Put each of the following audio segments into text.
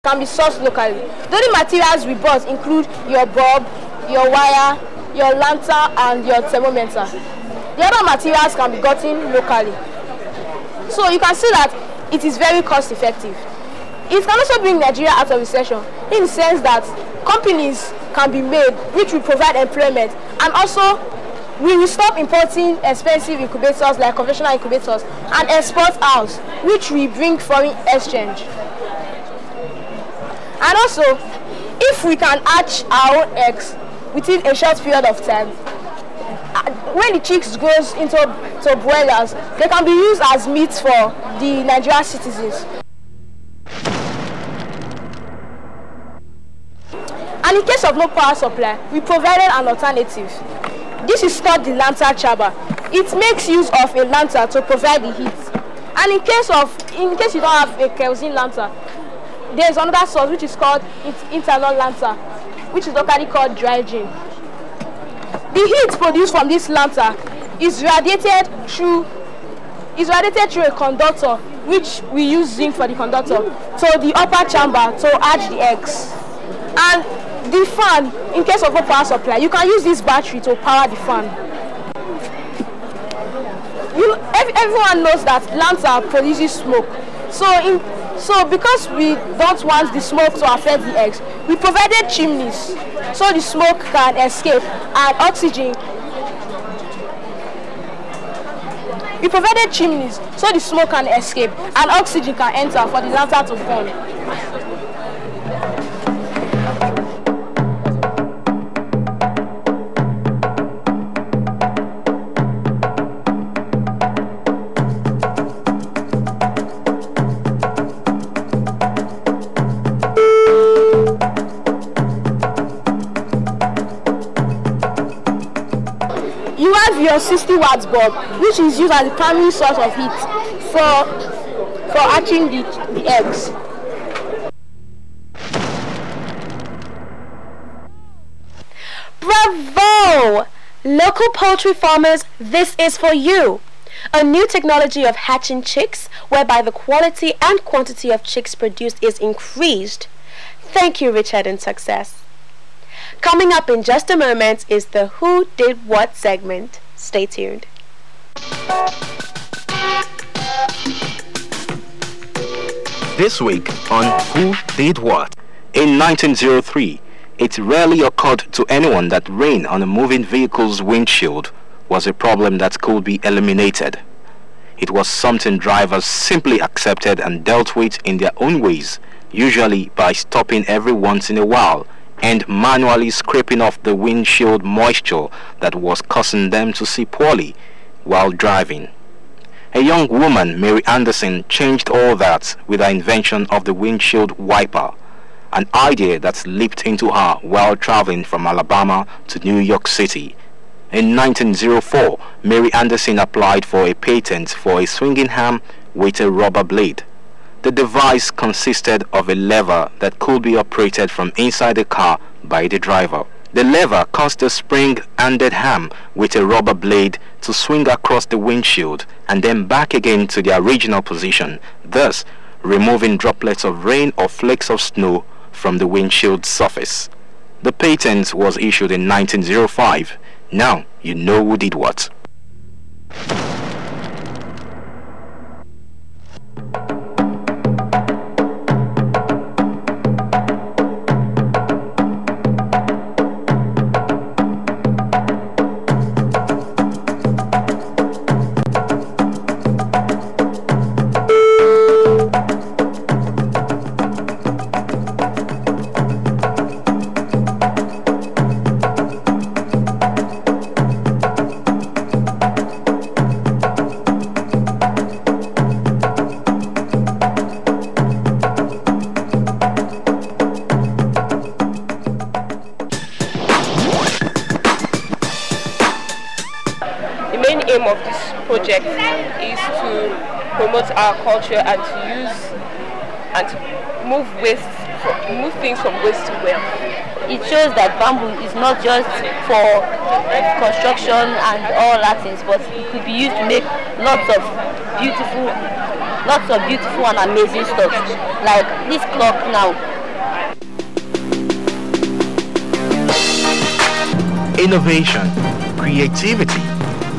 can be sourced locally. The only materials we bought include your bulb, your wire, your lantern, and your thermometer. The other materials can be gotten locally. So you can see that it is very cost effective. It can also bring Nigeria out of recession in the sense that companies can be made which will provide employment, and also we will stop importing expensive incubators like conventional incubators and export out, which will bring foreign exchange. And also, if we can hatch our own eggs within a short period of time, when the chicks grows into broilers, they can be used as meat for the Nigerian citizens. And in case of no power supply, we provided an alternative. This is called the lantern chamber. It makes use of a lantern to provide the heat. And in case you don't have a kerosene lantern, there is another source which is called internal lantern, which is locally called dry gin. The heat produced from this lantern is radiated through a conductor, which we use zinc for the conductor, to the upper chamber to hatch the eggs. And the fan, in case of no power supply, you can use this battery to power the fan. Everyone knows that lantern produces smoke. So because we don't want the smoke to affect the eggs, we provided chimneys so the smoke can escape and oxygen. We provided chimneys so the smoke can escape and oxygen can enter for the lantern to burn. You have your 60 watts bulb, which is used as the primary source of heat for hatching the eggs. Bravo! Local poultry farmers, this is for you. A new technology of hatching chicks, whereby the quality and quantity of chicks produced is increased. Thank you, Richard and Success. Coming up in just a moment is the Who Did What segment. Stay tuned. This week on Who Did What? In 1903, it rarely occurred to anyone that rain on a moving vehicle's windshield was a problem that could be eliminated. It was something drivers simply accepted and dealt with in their own ways, usually by stopping every once in a while and manually scraping off the windshield moisture that was causing them to see poorly while driving. A young woman, Mary Anderson, changed all that with her invention of the windshield wiper, an idea that leaped into her while traveling from Alabama to New York City. In 1904, Mary Anderson applied for a patent for a swinging arm with a rubber blade. The device consisted of a lever that could be operated from inside the car by the driver. The lever caused a spring-handled arm with a rubber blade to swing across the windshield and then back again to their original position, thus removing droplets of rain or flakes of snow from the windshield surface. The patent was issued in 1905. Now you know who did what. The aim of this project is to promote our culture and to use and to move things from waste to wealth. It shows that bamboo is not just for construction and all that things, but it could be used to make lots of beautiful and amazing stuff. Like this clock now, innovation, creativity,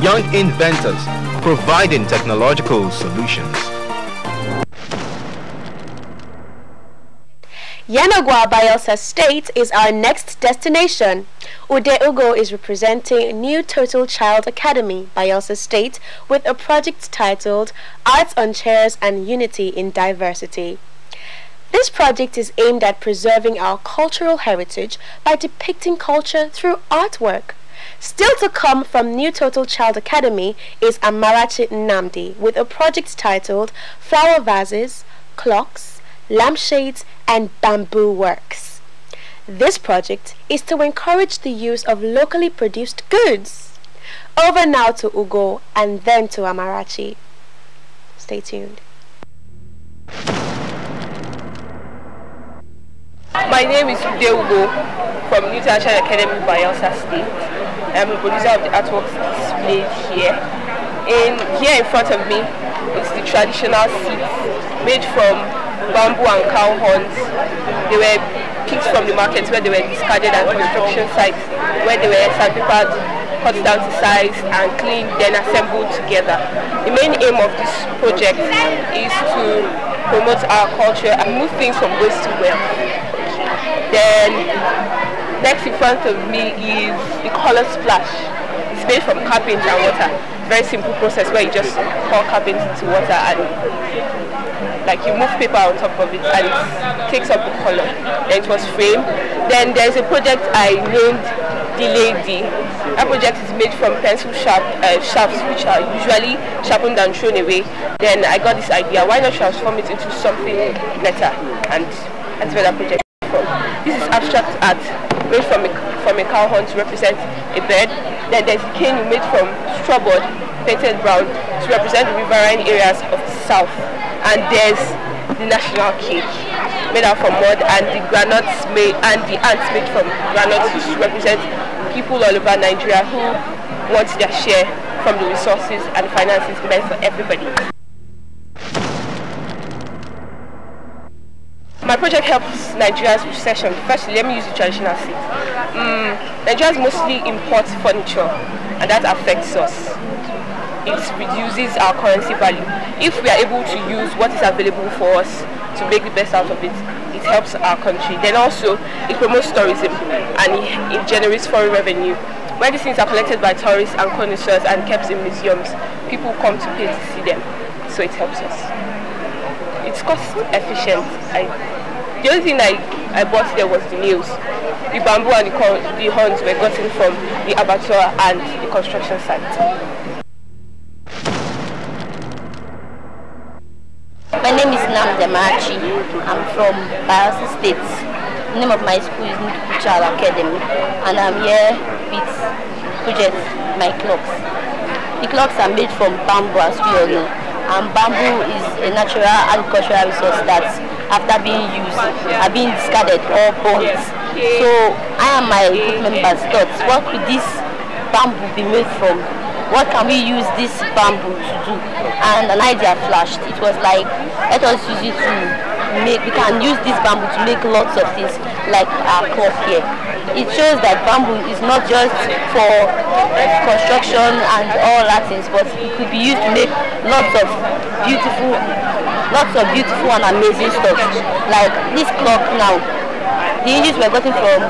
young inventors providing technological solutions. Yenagoa Bayelsa State is our next destination. Ude Ugo is representing New Total Child Academy, Bayelsa State, with a project titled Arts on Chairs and Unity in Diversity. This project is aimed at preserving our cultural heritage by depicting culture through artwork. Still to come from New Total Child Academy is Amarachi Nnamdi with a project titled Flower Vases, Clocks, Lampshades and Bamboo Works. This project is to encourage the use of locally produced goods. Over now to Ugo and then to Amarachi. Stay tuned. My name is Ude Ugo from New Total Child Academy, Bayelsa State. I'm the producer of the artworks displayed here. Here in front of me is the traditional seats made from bamboo and cow horns. They were picked from the markets where they were discarded at construction sites, where they were sandpapered, cut down to size and cleaned, then assembled together. The main aim of this project is to promote our culture and move things from waste to wealth. Then next in front of me is the color splash. It's made from carpet and water. Very simple process where you just pour carpet into water and like you move paper on top of it and it takes up the color. Then it was framed. Then there's a project I named The Lady. That project is made from pencil shafts which are usually sharpened and thrown away. Then I got this idea, why not transform it into something better? And that's where that project is from. This is abstract art made from a cow horn to represent a bird. Then there's a cane made from straw board painted brown to represent the riverine areas of the south. And there's the national cake made out from mud and the granules made and the ants made from granules to represent people all over Nigeria who want their share from the resources and finances meant for everybody. My project helps Nigeria's recession. Firstly, let me use the traditional seat. Nigerians mostly import furniture and that affects us. It reduces our currency value. If we are able to use what is available for us to make the best out of it, it helps our country. Then also, it promotes tourism and it generates foreign revenue. When these things are collected by tourists and connoisseurs and kept in museums, people come to pay to see them. So it helps us. It's cost efficient. The only thing I bought there was the nails. The bamboo and the horns were gotten from the abattoir and the construction site. My name is Amarachi. I'm from Bayelsa State. The name of my school is New Total Child Academy, and I'm here with project my clocks. The clocks are made from bamboo, as we all know, and bamboo is a natural agricultural resource that, after being used, are being discarded or burnt. So I and my group members thought, what could this bamboo be made from? What can we use this bamboo to do? And an idea flashed. It was like, let us use it to make, we can use this bamboo to make lots of things like our cloth here. It shows that bamboo is not just for construction and all that things, but it could be used to make lots of beautiful and amazing stuff. Like this clock now, the hinges were gotten from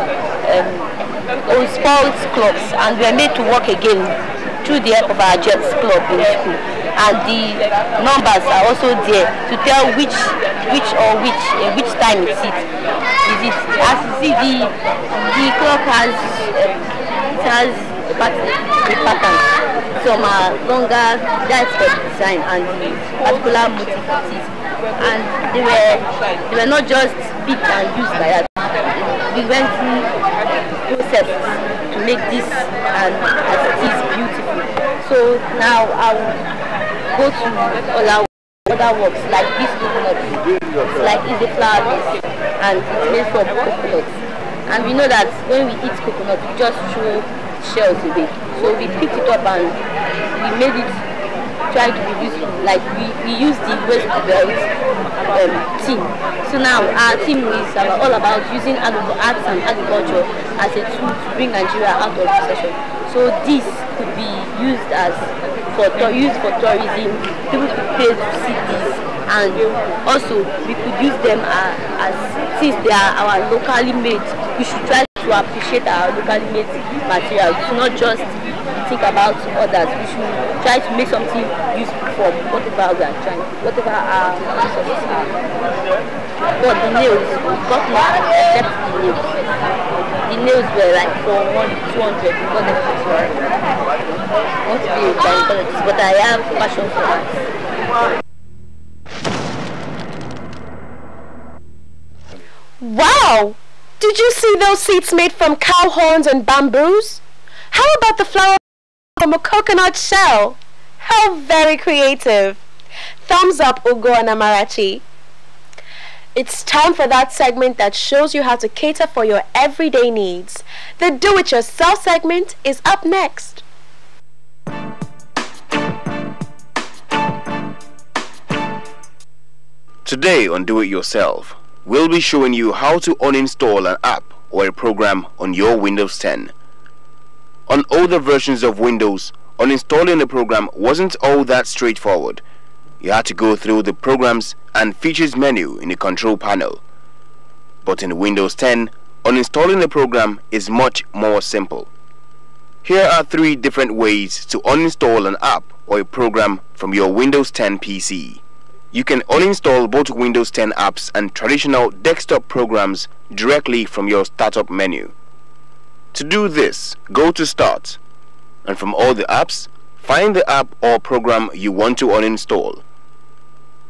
old spoiled clocks and were made to work again through the help of our Jets club in school, and the numbers are also there to tell which time it's it. As you see, the clock has a pattern. Some are longer, that's for the design and the particular motif it is. And they were not just picked and used by that. We went through processes to make this, and as it is beautiful. So now I will go to all our other works like this coconut. It's like a flower base and it's made from coconut. And we know that when we eat coconut, we just throw shells away. So we picked it up and we made it try to be useful. Like we use the waste to belt team. So now our team is all about using arts and agriculture as a tool to bring Nigeria out of recession. So this could be used for tourism. People could pay to see this, and also we could use them as since they are our locally made. We should try to appreciate our locally made materials. We should not just think about others. We should try to make something useful for whatever we are trying, whatever our resources are. But the nails, we got nothing except the nails. The nails were like for 200. We got them for 200. I want to be a gynecologist, but I have passion for that. Wow! Did you see those seats made from cow horns and bamboos? How about the flower from a coconut shell? How very creative! Thumbs up, Ugo and Amarachi. It's time for that segment that shows you how to cater for your everyday needs. The Do-It-Yourself segment is up next. Today on Do-It-Yourself, we'll be showing you how to uninstall an app or a program on your Windows 10. On older versions of Windows, uninstalling a program wasn't all that straightforward. You had to go through the Programs and Features menu in the control panel. But in Windows 10, uninstalling a program is much more simple. Here are 3 different ways to uninstall an app or a program from your Windows 10 PC. You can uninstall both Windows 10 apps and traditional desktop programs directly from your startup menu. To do this, go to Start, and from all the apps, find the app or program you want to uninstall.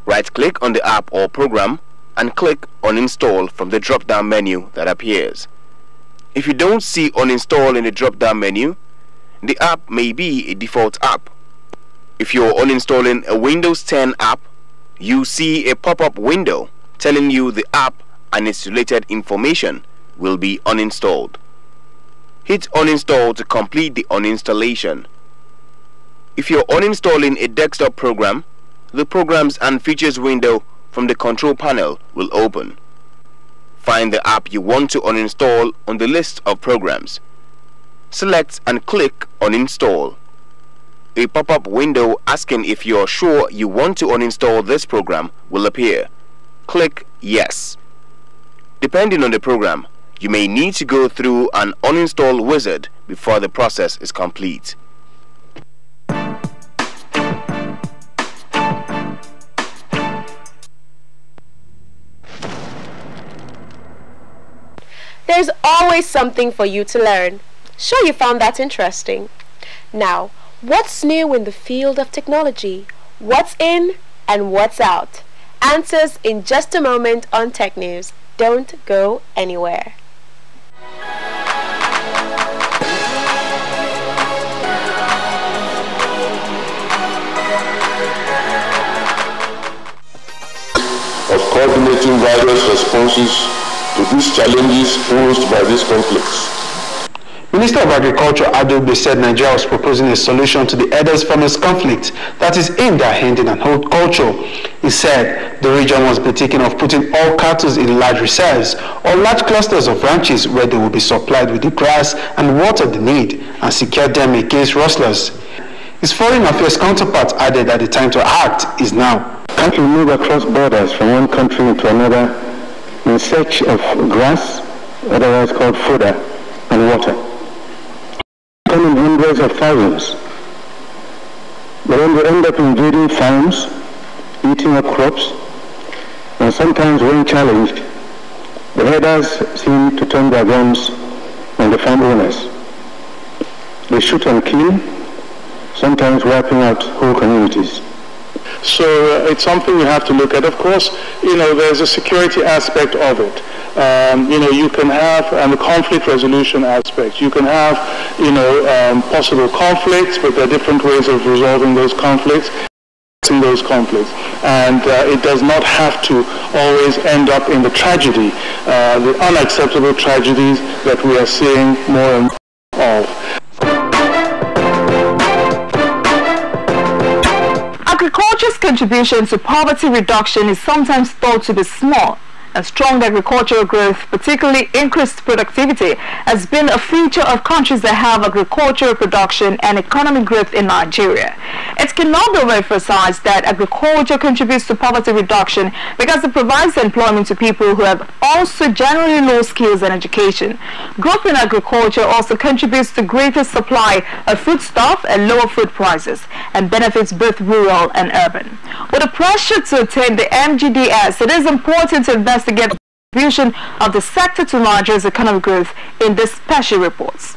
Right-click on the app or program and click Uninstall from the drop-down menu that appears. If you don't see Uninstall in the drop-down menu, the app may be a default app. If you're uninstalling a Windows 10 app, you see a pop-up window telling you the app and its related information will be uninstalled. Hit Uninstall to complete the uninstallation. If you're uninstalling a desktop program, the Programs and Features window from the control panel will open. Find the app you want to uninstall on the list of programs. Select and click Uninstall. A pop-up window asking if you're sure you want to uninstall this program will appear. Click Yes. Depending on the program, you may need to go through an uninstall wizard before the process is complete. There's always something for you to learn. Sure you found that interesting. Now, what's new in the field of technology? What's in and what's out? Answers in just a moment on Tech News. Don't go anywhere. Of coordinating various responses to these challenges posed by these conflicts. Minister of Agriculture Adobe said Nigeria was proposing a solution to the elders-farmers conflict that is aimed at ending an old culture. He said the region must be thinking of putting all cattle in large reserves or large clusters of ranches where they will be supplied with the grass and water they need and secure them against rustlers. His foreign affairs counterpart added that the time to act is now. Countries move across borders from one country to another in search of grass, otherwise called fodder, and water. In hundreds of thousands. But then they end up invading farms, eating up crops, and sometimes when challenged, the herders seem to turn their guns on the farm owners. They shoot and kill, sometimes wiping out whole communities. So it's something we have to look at. Of course, there's a security aspect of it. You can have a conflict resolution aspect. You can have, possible conflicts, but there are different ways of resolving those conflicts. And it does not have to always end up in the tragedy, the unacceptable tragedies that we are seeing more and more of. Agriculture's contribution to poverty reduction is sometimes thought to be small, and strong agricultural growth, particularly increased productivity, has been a feature of countries that have agricultural production and economic growth in Nigeria. It cannot be emphasized that agriculture contributes to poverty reduction because it provides employment to people who have also generally low skills and education. Growth in agriculture also contributes to greater supply of foodstuff and lower food prices, and benefits both rural and urban. With the pressure to attain the MGDS, it is important to investigate the contribution of the sector to Nigeria's economic growth in this special reports.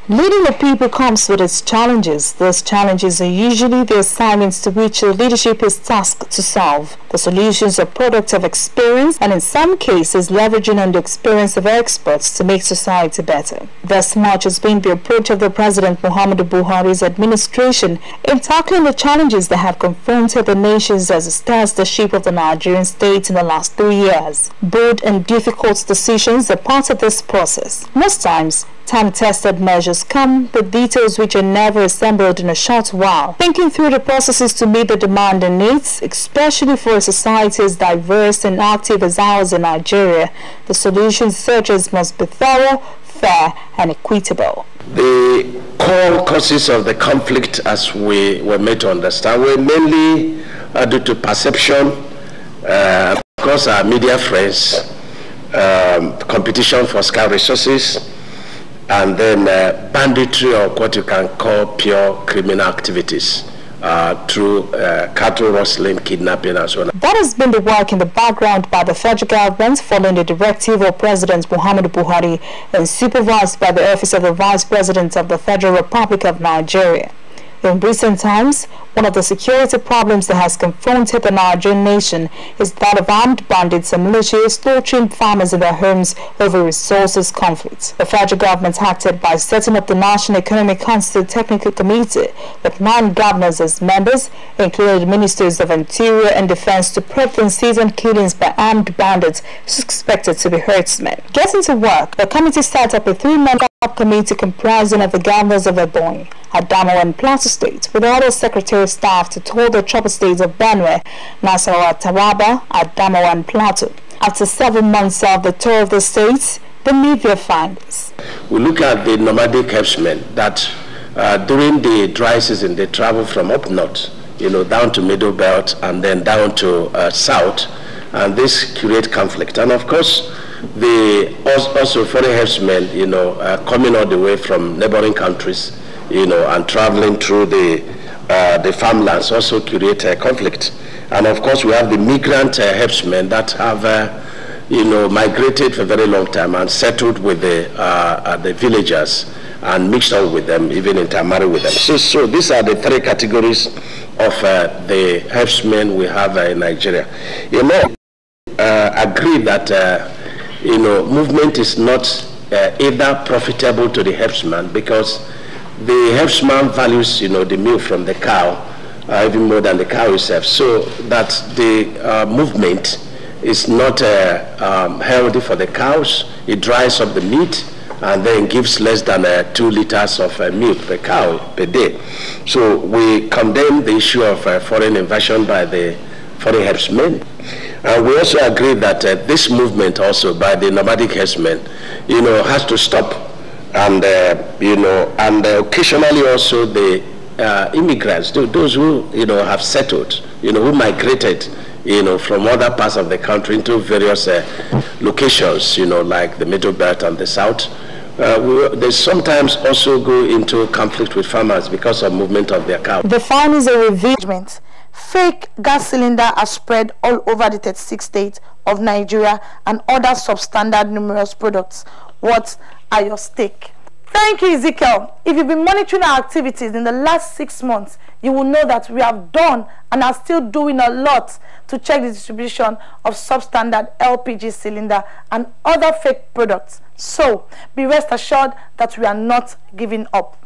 Leading the people comes with its challenges. Those challenges are usually the assignments to which the leadership is tasked to solve. The solutions are products of experience and in some cases leveraging on the experience of experts to make society better. Thus much has been the approach of the President Muhammadu Buhari's administration in tackling the challenges that have confronted the nations as it steers the ship of the Nigerian state in the last 3 years. Bold and difficult decisions are part of this process. Most times, time-tested measures come with details which are never assembled in a short while. Thinking through the processes to meet the demand and needs, especially for a society as diverse and active as ours in Nigeria, the solutions searches must be thorough, fair and equitable. The core causes of the conflict, as we were made to understand, were mainly due to perception, of course our media friends, competition for scarce resources, and then banditry, or what you can call pure criminal activities through cattle rustling, kidnapping and so on. That has been the work in the background by the federal government following the directive of President Muhammadu Buhari and supervised by the Office of the Vice President of the Federal Republic of Nigeria. In recent times, one of the security problems that has confronted the Nigerian nation is that of armed bandits and militias slaughtering farmers in their homes over resources conflicts. The federal government acted by setting up the National Economic Council Technical Committee with 9 governors as members, including ministers of Interior and Defense, to probe the incessant killings by armed bandits suspected to be herdsmen. Getting to work, the committee set up a 3-member committee comprising of the governors of Ebonyi, Adamawa and Plateau State, with other secretary of staff to tour the troubled states of Benue, Nasarawa, Taraba, Adamawa and Plateau. After 7 months of the tour of the states, they meet their findings. We look at the nomadic herdsmen that during the dry season they travel from up north, down to middle belt and then down to south, and this create conflict. And of course, the also foreign herdsmen, coming all the way from neighboring countries, and traveling through the farmlands also create a conflict. And of course, we have the migrant herdsmen that have, migrated for a very long time and settled with the villagers and mixed up with them, even intermarried with them. So these are the 3 categories of the herdsmen we have in Nigeria. Agree that movement is not either profitable to the herdsman, because the herdsman values, the milk from the cow even more than the cow itself, so that the movement is not healthy for the cows. It dries up the meat and then gives less than 2 liters of milk per cow per day. So we condemn the issue of foreign invasion by the foreign herdsmen. And we also agree that this movement also by the nomadic herdsmen, has to stop. And, and occasionally also the immigrants, those who, have settled, who migrated, from other parts of the country into various locations, like the Middle Belt and the South, they sometimes also go into conflict with farmers because of movement of their cows. The findings are revealed. Fake gas cylinder are spread all over the 36 states of Nigeria and other substandard numerous products. What are your stake? Thank you, Ezekiel. If you've been monitoring our activities in the last 6 months, you will know that we have done and are still doing a lot to check the distribution of substandard LPG cylinder and other fake products. So, be rest assured that we are not giving up.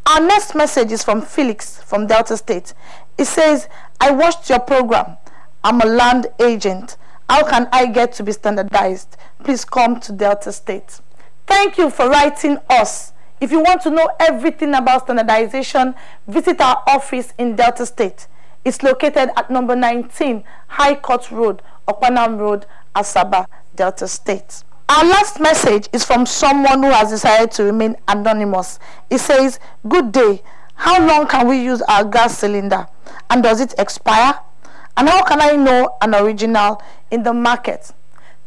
Our next message is from Felix from Delta State. It says, I watched your program. I'm a land agent. How can I get to be standardized? Please come to Delta State. Thank you for writing us. If you want to know everything about standardization, visit our office in Delta State. It's located at number 19 High Court Road, Okpanam Road, Asaba, Delta State. Our last message is from someone who has decided to remain anonymous. It says, "Good day. How long can we use our gas cylinder? And does it expire? And how can I know an original in the market?"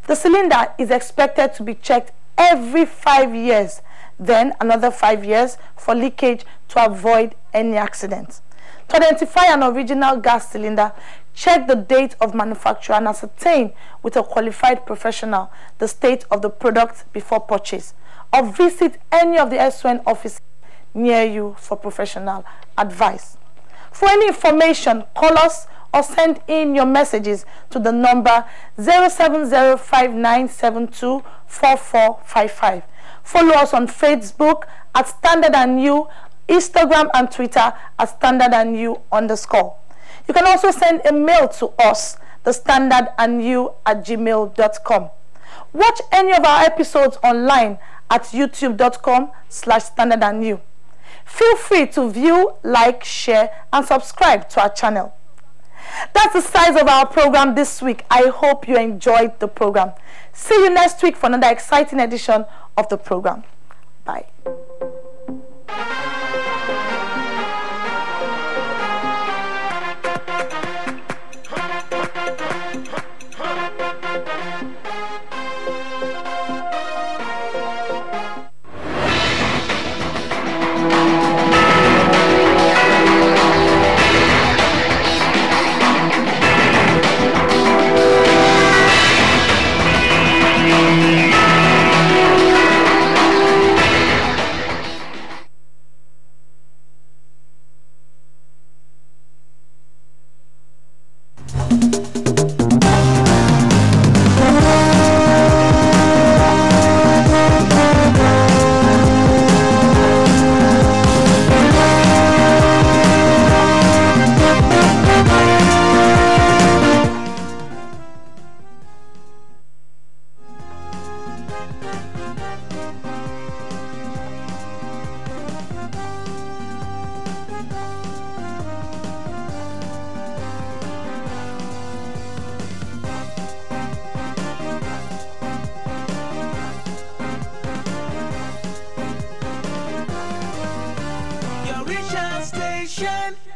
The cylinder is expected to be checked every 5 years, then another 5 years for leakage to avoid any accident. To identify an original gas cylinder, check the date of manufacture and ascertain with a qualified professional the state of the product before purchase, or visit any of the SON offices near you for professional advice. For any information, call us or send in your messages to the number 07059724455. Follow us on Facebook at Standard and New, Instagram and Twitter at standardandnew_. You can also send a mail to us, thestandardandnew@gmail.com. Watch any of our episodes online at youtube.com/standardandnew. Feel free to view, like, share, and subscribe to our channel. That's the size of our program this week. I hope you enjoyed the program. See you next week for another exciting edition of the program. Bye.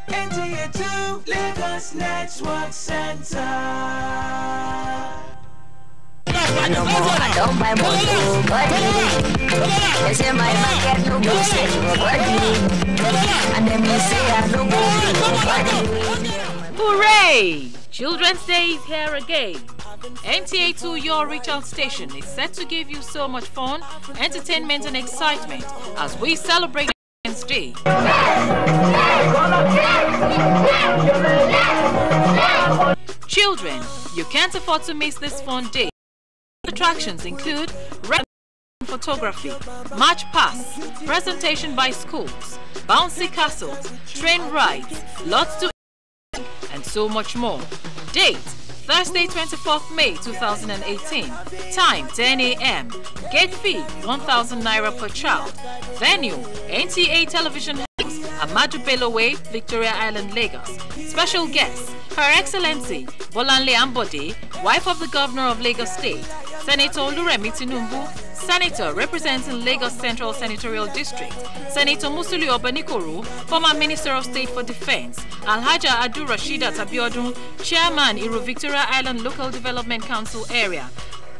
NTA2Lagos Network Center. No more, I don't buy motor, body. They say my market no go sell body. And then me say I no go body. Hooray! Children's Day is here again. NTA2, your regional station, is set to give you so much fun, entertainment and excitement as we celebrate Children's Day. Children, you can't afford to miss this fun day. Attractions include photography, march past, presentation by schools, bouncy castles, train rides, lots to eat, and so much more. Date, Thursday 24th May 2018. Time 10 a.m. Gate fee 1,000 naira per child. Venue, NTA Television House, Amadu Bello Way, Victoria Island, Lagos. Special guests, Her Excellency Bolanle Ambode, wife of the Governor of Lagos State, Senator Oluremi Tinubu, Senator representing Lagos Central Senatorial District, Senator Musuli Obanikoru, former Minister of State for Defense, Alhaja Adu Rashida Tabiodun, Chairman Iru Victoria Island Local Development Council Area,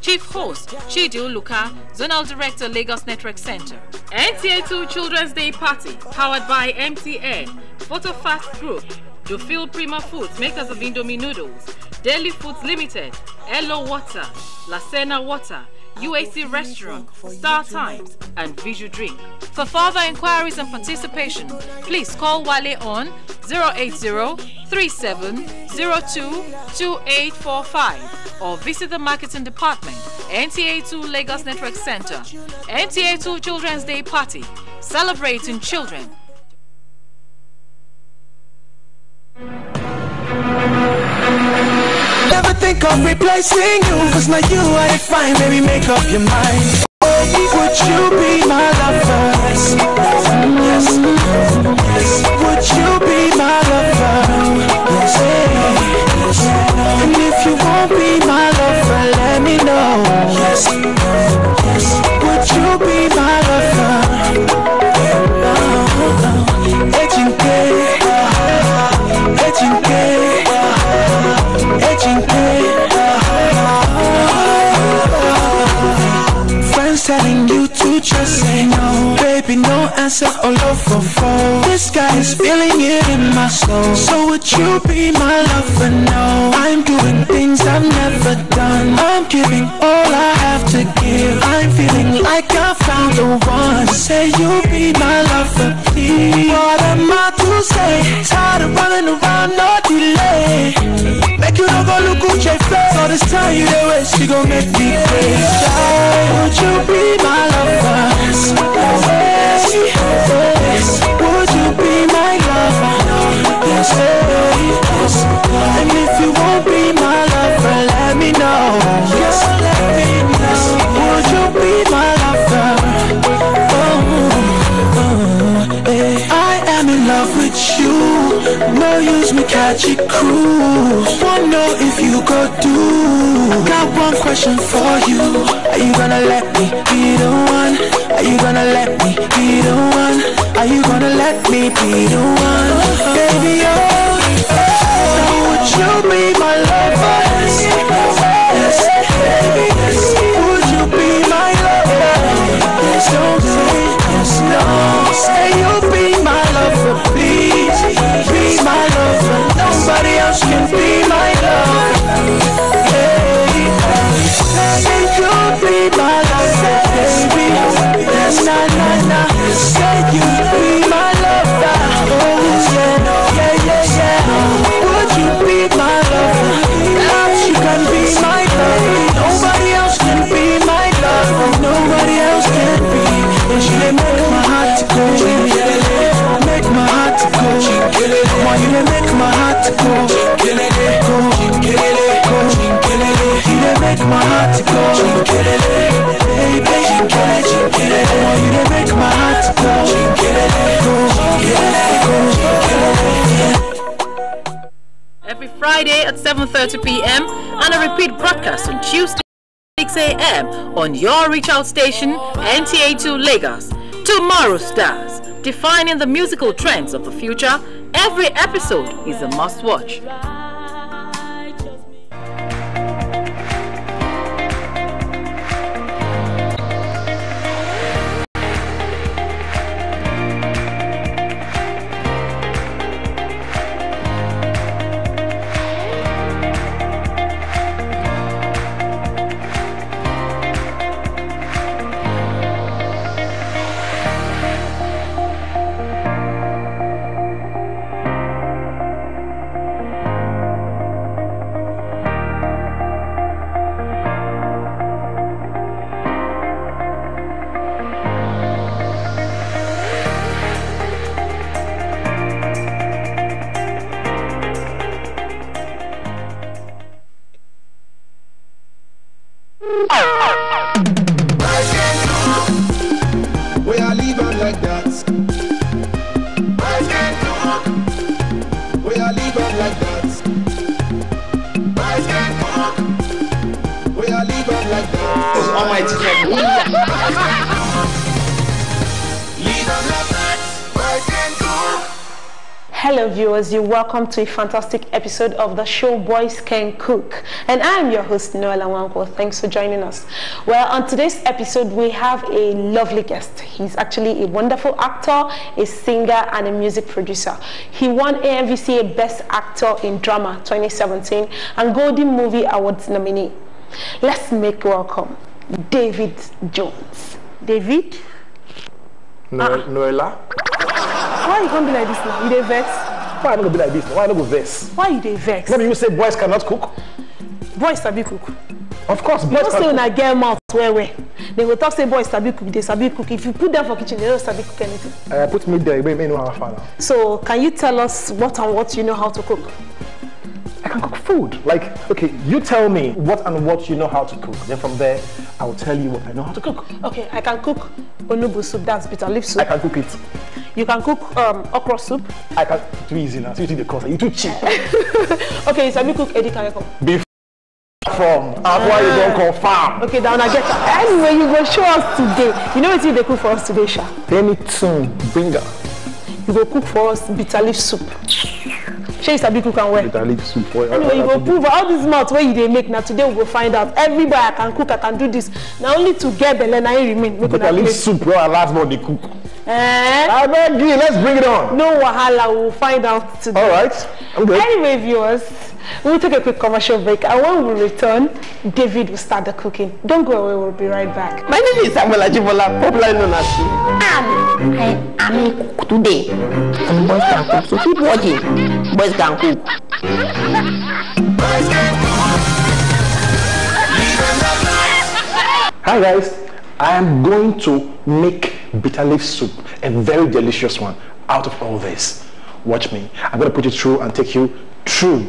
Chief Host Chidi Uluka, Zonal Director Lagos Network Center. NTA2 Children's Day Party, powered by MTN, Photo Fast Group, Jofil Prima Foods, makers of Indomie Noodles, Daily Foods Limited, Elo Water, La Sena Water, UAC Restaurant, Star Times, and Visual Drink. For further inquiries and participation, please call Wale on 080-3702-2845 or visit the Marketing Department, NTA2 Lagos Network Center. NTA2 Children's Day Party, celebrating children. Never think of replacing you, cause now you are it fine, baby, make up your mind. Oh, would you be my lover? Yes, yes, yes. Would you be my lover? Yes, telling you to just say no. Baby, no answer, all over phone. This guy is feeling it in my soul. So would you be my lover? No, I'm doing things I've never done. I'm giving all I have to give. I'm feeling like I found the one. Say you'll be my lover, please. What am I to say? Tired of running around, no delay. Make you no go look at your face. All this time you the way she gon' make me crazy. Would you be my lover? Yes, yes. Would you be my lover? Yes, yes. And if you won't be my lover, let me know. Yes, let me know. Would you be my lover? I am in love with you. No use me catch it cruise. Wanna know if you go do. I got one question for you. Are you gonna let me be the one? Are you gonna let me be the one? Are you gonna let me be the one? Baby, oh, so would you be my lover? Yes, baby, yes. Would you be my lover? Yes, don't say yes, no. Say you'll be my lover, please. Be my lover. Nobody else can be my lover. Say you'll be my lover, baby. Yes, nah, nah, nah. Say you'll be my lover. Oh, yeah, yeah, yeah, yeah. Would you be my lover? Perhaps you can be my lover. Nobody else can be my lover. Nobody else can be. And she may make my heart to go. Make my heart to go. Come on, you may make my heart to go. Go, you may make my heart to go. Baby, come on, you may make my heart to go. Every Friday at 7:30 p.m. and a repeat broadcast on Tuesday at 6 a.m. on your reach out station NTA2Lagos. Tomorrow Stars, defining the musical trends of the future. Every episode is a must watch. Hello viewers, you're welcome to a fantastic episode of the show Boys Can Cook, and I am your host Noel Awanko. Thanks for joining us. Well, on today's episode we have a lovely guest. He's actually a wonderful actor, a singer and a music producer. He won AMVCA Best Actor in Drama 2017 and Golden Movie Awards nominee. Let's make welcome David Jones. David? Noella? Why you gonna be like this now? You dey vex? Why I not gonna be like this? Why I not go vex? Why you dey vex? Maybe you say boys cannot cook? Boys sabi cook. Of course, boys can cook. You don't say una get mouth where. They will talk say boys sabi cook, they sabi cook. If you put them for kitchen, they don't sabi cook anything. Put me there, you may know how far now. So, can you tell us what and what you know how to cook? I can cook food. Like, okay, you tell me what and what you know how to cook. Then from there, I will tell you what I know how to cook. Okay, I can cook onubu soup, that's bitter leaf soup. I can cook it. You can cook okra soup. I can. Too easy now. So you think the cost? You too cheap. Okay, so you cook edikang. Before from, why you don't confirm. Okay, down I get that. Anyway, you go show us today. You know what they cook for us today, Sha? Anything, bring her. You go cook for us bitter leaf soup. Shey you sabi cook and well. Bitter leaf soup. Anyway, you go prove all this mouth where you dey make. Now today we go find out. Everybody I can cook, I can do this. Now only to get belle na remain. Bitter leaf soup, bro. Last one they cook. Eh? I beg you, let's bring it on. No wahala, we'll find out today. All right, I'm good. Anyway, viewers, we'll take a quick commercial break, and when we return, David will start the cooking. Don't go away, we'll be right back. My name is Samuel Ajibola, popularly known as I'm cook today. And boys can cook, so keep watching. Boys can cook. Hi guys, I am going to make bitter leaf soup, a very delicious one, out of all this. Watch me. I'm going to put you through and take you through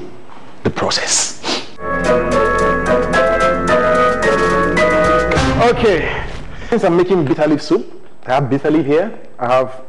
the process. Okay, since I'm making bitter leaf soup, I have bitter leaf here. I have